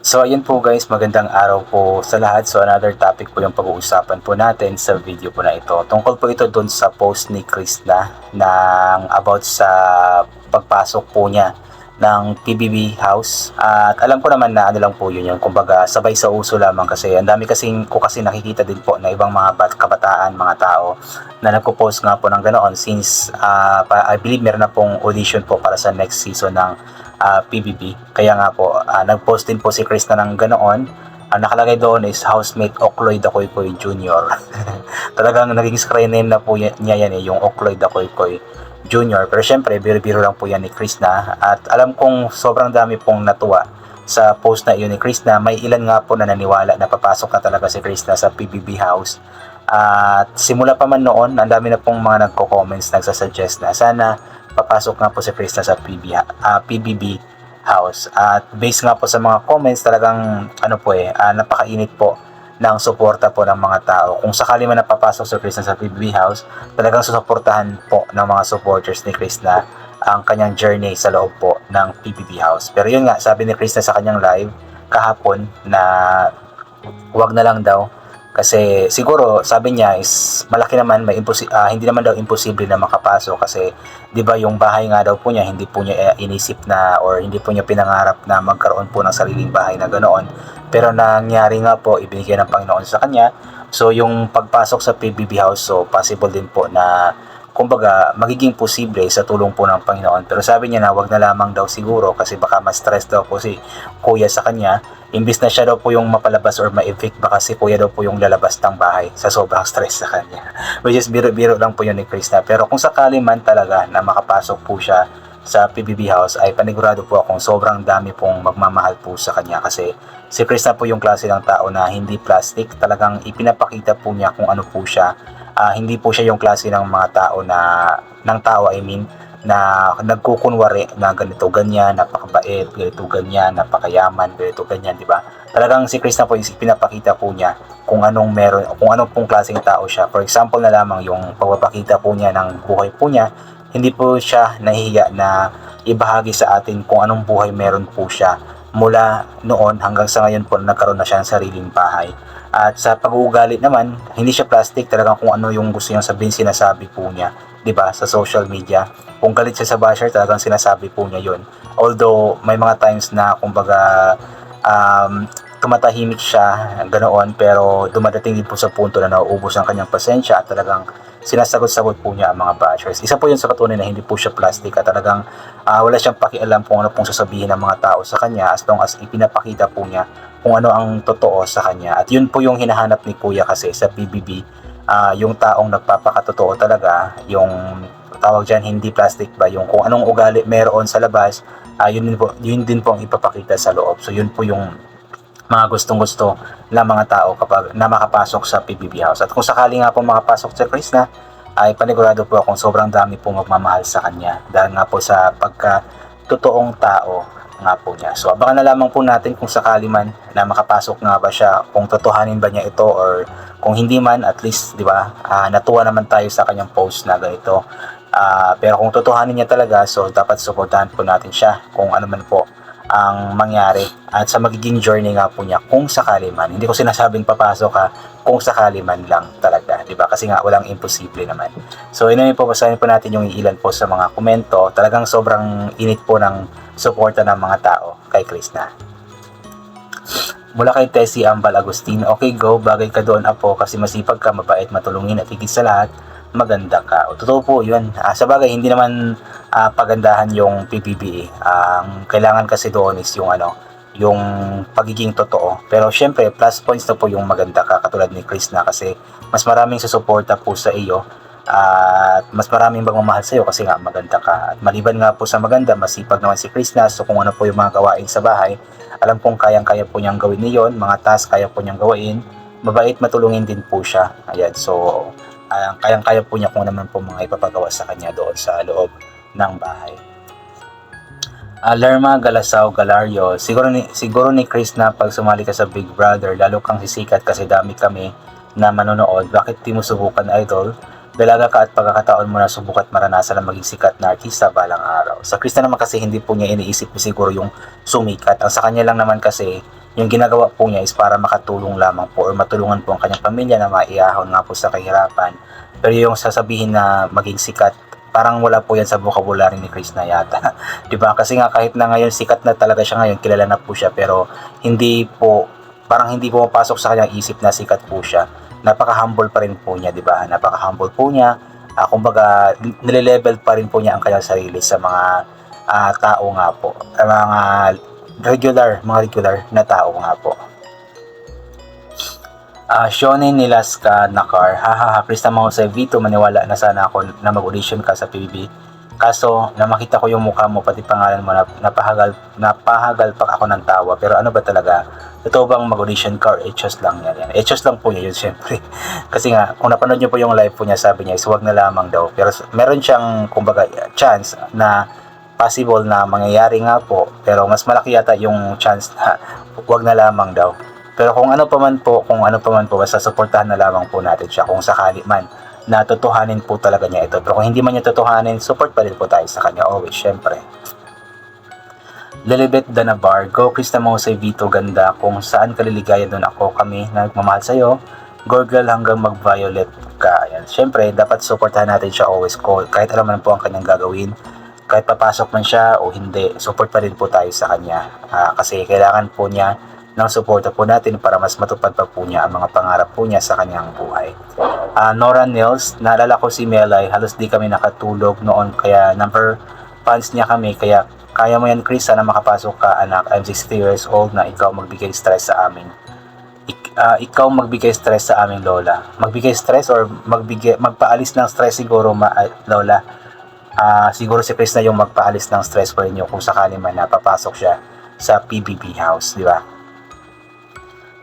So ayun po guys, magandang araw po sa lahat. So another topic po yung pag-uusapan po natin sa video po na ito. Tungkol po ito dun sa post ni Krishna ng about sa pagpasok po niya ng PBB house. At alam ko naman na ano lang po yun yung kumbaga sabay sa uso lamang kasi ang dami kasi nakikita din po na ibang mga kabataan, mga tao na nagpo-post nga po ng ganoon since I believe meron na pong audition po para sa next season ng PBB. Kaya nga po, nag-post din po si Chris na ng ganoon. Ang nakalagay doon is housemate Okloy Dakoykoy Jr. Talagang naging screen name na po niya yan yung Okloy Dakoykoy Jr. Pero syempre, biro-biro lang po yan ni Chris na. At alam kong sobrang dami pong natuwa sa post na iyon ni Chris na. May ilan nga po na naniwala na papasok na talaga si Chris na sa PBB house. At simula pa man noon, ang dami na pong mga nagko-comments, nagsasuggest na sana papasok nga po si Krishna sa PBB house. At based nga po sa mga comments, talagang napakainit po ng suporta po ng mga tao. Kung sakali man napapasok si Krishna sa PBB house, talagang susuportahan po ng mga supporters ni Krishna ang kanyang journey sa loob po ng PBB house. Pero yun nga, sabi ni Krishna sa kanyang live kahapon na wag na lang daw. Kasi siguro sabi niya is malaki naman, hindi naman daw imposible na makapasok kasi 'di ba yung bahay nga daw po niya hindi po niya inisip na or hindi po niya pinangarap na magkaroon po ng sariling bahay na ganoon. Pero nangyari nga po, ibinigay ng Panginoon sa kanya. So yung pagpasok sa PBB house, so possible din po na kumbaga magiging posible sa tulong po ng Panginoon. Pero sabi niya na wag na lamang daw siguro kasi baka ma-stress daw po si kuya sa kanya. Imbis na siya daw po yung mapalabas or ma-evict, baka si kuya daw po yung lalabas ng bahay sa sobrang stress sa kanya. Which is biro-biro lang po yun ni Krishna. Pero kung sakali man talaga na makapasok po siya sa PBB house, ay panigurado po akong sobrang dami pong magmamahal po sa kanya kasi si Krishna po yung klase ng tao na hindi plastic. Talagang ipinapakita po niya kung ano po siya. Hindi po siya yung klase ng mga tao na nagkukunwari na ganito ganyan, napakabait, ganito ganyan, napakayaman, ganito ganyan, di ba? Talagang si Krishna po is pinapakita po niya kung anong pong klaseng tao siya. For example na lamang yung pagpapakita po niya ng buhay po niya, hindi po siya nahihiya na ibahagi sa atin kung anong buhay meron po siya mula noon hanggang sa ngayon po nagkaroon na siya ng sariling bahay. At sa pag-uugali naman, hindi siya plastic, talagang kung ano yung gusto niyang sabihin, sinasabi po niya, 'di ba, sa social media. Kung galit siya sa basher, talagang sinasabi po niya 'yon. Although may mga times na kumbaga tumatahimik siya ganoon, pero dumadating din po sa punto na nauubos ang kanyang pasensya at talagang sinasagot-sagot po niya ang mga bashers. Isa po yun sa patunay na hindi po siya plastic at talagang wala siyang pakialam kung ano pong sasabihin ng mga tao sa kanya as long as ipinapakita po niya kung ano ang totoo sa kanya. At yun po yung hinahanap ni Kuya kasi sa PBB, yung taong nagpapakatotoo talaga, yung tawag dyan hindi plastic ba, yung kung anong ugali meron sa labas, yun din po ang ipapakita sa loob. So yun po yung mga gustong-gusto ng mga tao kapag na makapasok sa PBB house. At kung sakali nga po makapasok sa Krishna, ay panigurado po akong sobrang dami po magmamahal sa kanya dahil nga po sa pagka-totoong tao nga po niya. So abangan na lamang po natin kung sakali man na makapasok nga ba siya, kung totohanin ba niya ito or kung hindi man, at least 'di ba, natuwa naman tayo sa kanyang post na ganito. Pero kung totohanin niya talaga, so dapat suportahan po natin siya kung ano man po ang mangyari at sa magiging journey nga po niya kung sakali man. Hindi ko sinasabing papasok kung sakali man lang talaga, di ba? Kasi nga walang imposible naman. So yun po, basahin po natin yung ilan po sa mga komento. Talagang sobrang init po ng suporta ng mga tao kay Krishna. Mula kay Tessie Ambal Agustin, okay go, bagay ka doon apo kasi masipag ka, mabait, matulungin at higit sa lahat, maganda ka. O, totoo po yun. Sa bagay, hindi naman pagandahan yung PBB. Ang kailangan kasi doon is yung pagiging totoo. Pero syempre, plus points na po yung maganda ka, katulad ni Krishna kasi mas maraming susuporta po sa iyo at mas maraming magmamahal sa iyo kasi nga maganda ka. At maliban nga po sa maganda, masipag naman si Krishna. So kung ano po yung mga gawain sa bahay, alam kong kayang-kaya po niyang gawin niyon, mga task kaya po niyang gawain. Mabait, matulungin din po siya. Ayan, so kayang-kaya po niya kung naman po mga ipapagawa sa kanya doon sa loob ng bahay. Lerma Galasaw Galario, siguro ni Chris na pag sumali ka sa Big Brother, lalo kang sisikat kasi dami kami na manonood. Bakit di mo subukan, idol? Dalaga ka at pagkakataon mo na subukat maranasan na maging sikat na artista balang araw. Sa Chris na naman kasi hindi po niya iniisip siguro yung sumikat. Ang sa kanya lang naman kasi yung ginagawa po niya is para makatulong lamang po or matulungan po ang kanyang pamilya na maiahon nga po sa kahirapan. Pero yung sasabihin na maging sikat, parang wala po yan sa vocabulary ni Chris na yata. 'Di ba? Kasi nga kahit na ngayon sikat na talaga siya ngayon, kilala na po siya, pero parang hindi po mapasok sa kanyang isip na sikat po siya. Napaka-humble pa rin po niya, 'di ba? Napaka-humble po niya. Kumbaga nile-level pa rin po niya ang kanyang sarili sa mga tao nga po. Mga regular na tao nga po. Shonen Nilaska Nakar, hahaha, Krista Mahusay Vito, maniwala na sana ako na mag-audition ka sa PBB. Kaso, na makita ko yung mukha mo, pati pangalan mo, napahagal pa ako ng tawa. Pero ano ba talaga? Totoo bang mag-audition ka or echos lang yan? Echos lang po niya yun, syempre. Kasi nga, kung napanood niyo po yung live po niya, sabi niya, is wag na lamang daw. Pero meron siyang, kumbaga, chance na possible na mangyayari nga po. Pero mas malaki yata yung chance na wag na lamang daw. Pero kung ano pa man po, basta suportahan na lamang po natin siya kung sakali man na totohanin po talaga niya ito. Pero kung hindi man niya totohanin, support pa rin po tayo sa kanya always, syempre. Lilibet Danabar, go Krista Mahusay Vito, ganda. Kung saan ka liligaya, doon ako, kami na nagmamahal sa'yo. Girl hanggang mag-violet ka. Ayan. Syempre, dapat supportahan natin siya always ko. Kahit alam man po ang kanyang gagawin. Kahit papasok man siya o hindi, support pa rin po tayo sa kanya. Kasi kailangan po niya ng suporta po natin para mas matupad pa po niya ang mga pangarap po niya sa kanyang buhay. Nora Nils, naalala ko si Melay, halos di kami nakatulog noon, kaya number fans niya kami, kaya kaya mo yan Chris, sana makapasok ka anak, I'm 60 years old na ikaw magbigay stress sa amin. Ikaw magbigay stress sa aming lola. Magbigay stress or magpaalis ng stress siguro lola. Siguro si Chris na yung magpaalis ng stress po inyo kung sakali man napapasok siya sa PBB house, di ba?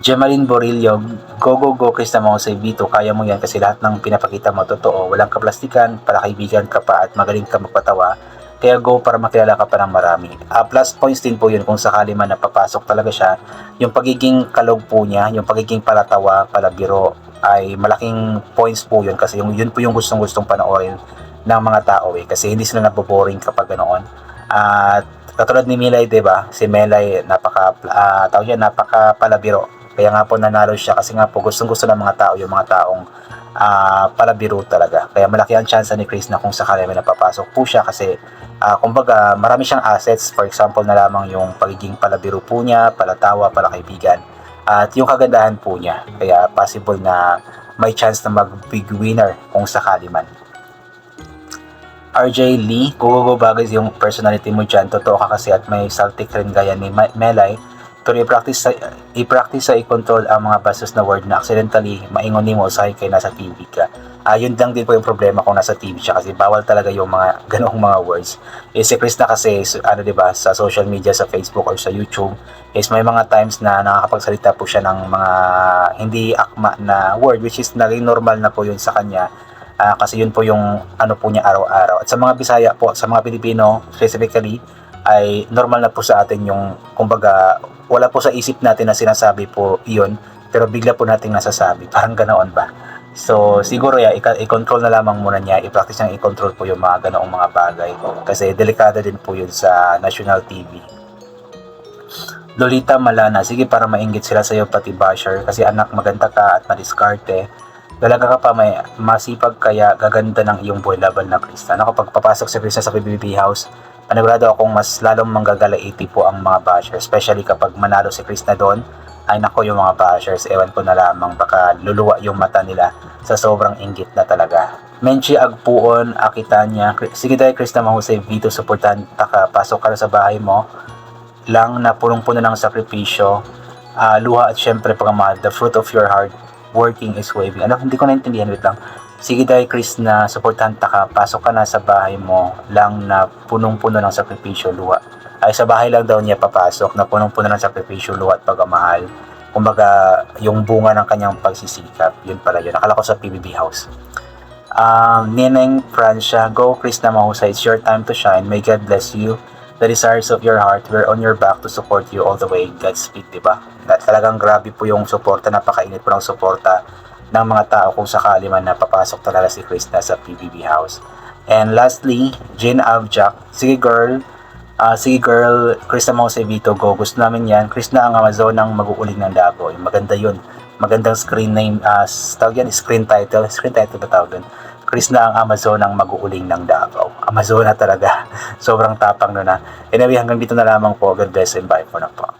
Gemaline Borillo, go Krista Mahusay Vito, kaya mo yan kasi lahat ng pinapakita mo totoo, walang kaplastikan, para kaibigan ka pa at magaling ka magpatawa, kaya go para makilala ka pa ng marami. Plus points din po yun kung sakali man napapasok talaga siya, yung pagiging kalog po niya, yung pagiging palatawa, palabiro, ay malaking points po yun kasi yun po yung gustong panoorin ng mga tao kasi hindi sila naboboring kapag ganoon. At katulad ni Melay, 'di ba? Si Melay napaka palabiro. Kaya nga po nanalo siya kasi nga po gustong-gusto ng mga tao yung mga taong palabiro talaga. Kaya malaki ang chance ni Chris na kung sakali may napapasok po siya kasi kumbaga marami siyang assets. For example na lamang yung pagiging palabiro po niya, palatawa, palakaibigan at yung kagandahan po niya. Kaya possible na may chance na mag-big winner kung sakali man. RJ Lee, go bagay yung personality mo dyan. Totoo ka kasi at may saltik rin gaya ni Melay. Pero i-practice sa i-control ang mga bastos na word na accidentally maingon mo usahay kay nasa TV ka. Yun lang din po yung problema kung nasa TV siya kasi bawal talaga yung mga ganoong mga words. Si Chris na kasi diba, sa social media, sa Facebook or sa YouTube is may mga times na nakakapagsalita po siya ng mga hindi akma na word, which is naging normal na po yun sa kanya. Kasi yun po yung po niya araw-araw. At sa mga Bisaya po, sa mga Pilipino specifically, ay normal na po sa atin yung kumbaga wala po sa isip natin na sinasabi po iyon, pero bigla po nating nasasabi, parang ganoon ba. So siguro i-control na lamang muna niya, i-practice niyang i-control po yung mga ganoong mga bagay kasi delikado din po yun sa national TV. Lolita Malana, sige para mainggit sila sa iyo pati basher kasi anak maganda ka at madiskarte. Dalaga ka pa, may masipag kaya gaganda ng iyong buhay laban na Krista. Kapag papasok si Krista sa PBB house, panigurado akong mas lalong manggagalaiti po ang mga bashers, especially kapag manalo si Krista doon. Ay nako, yung mga bashers, ewan ko na lamang, baka luluwa yung mata nila sa sobrang inggit na talaga. Menchi Agpuon, Akitanya, sige dahil Krista Mahusay Vito, suportahan ka, pasok ka na sa bahay mo lang na punong-puno ng sakripisyo, luha at syempre pagmamahal, the fruit of your heart working is waving. Hindi ko naintindihan, wait lang. Sige dahil Chris na supportahan ka, pasok ka na sa bahay mo lang na punong-puno ng sakripisyo, luha. Ay sa bahay lang daw niya papasok na punong-puno ng sakripisyo, luha at pagmamahal. Kumbaga yung bunga ng kanyang pagsisikap, yun pala yun. Akala ko sa PBB house. Nineng Francia, go Chris na Mahusay, it's your time to shine, may God bless you. The desires of your heart, we're on your back to support you all the way. Godspeed, diba? Talagang grabe po yung suporta, napakainit po ng suporta ng mga tao kung sakali man napapasok talaga si Chris na sa PBB house. And lastly, Jane Avjak, sige girl, Sige girl, Krishna Mausebito, go. Gusto namin yan. Krishna ang Amazon ng mag-uuling ng Davao. Maganda yun. Magandang screen name, tawag yan, screen title ba tawag yun? Krishna ang Amazon ng mag-uuling ng Davao. Amazon na talaga. Sobrang tapang nun na. Anyway, hanggang dito na lamang po. God bless and bye for na po.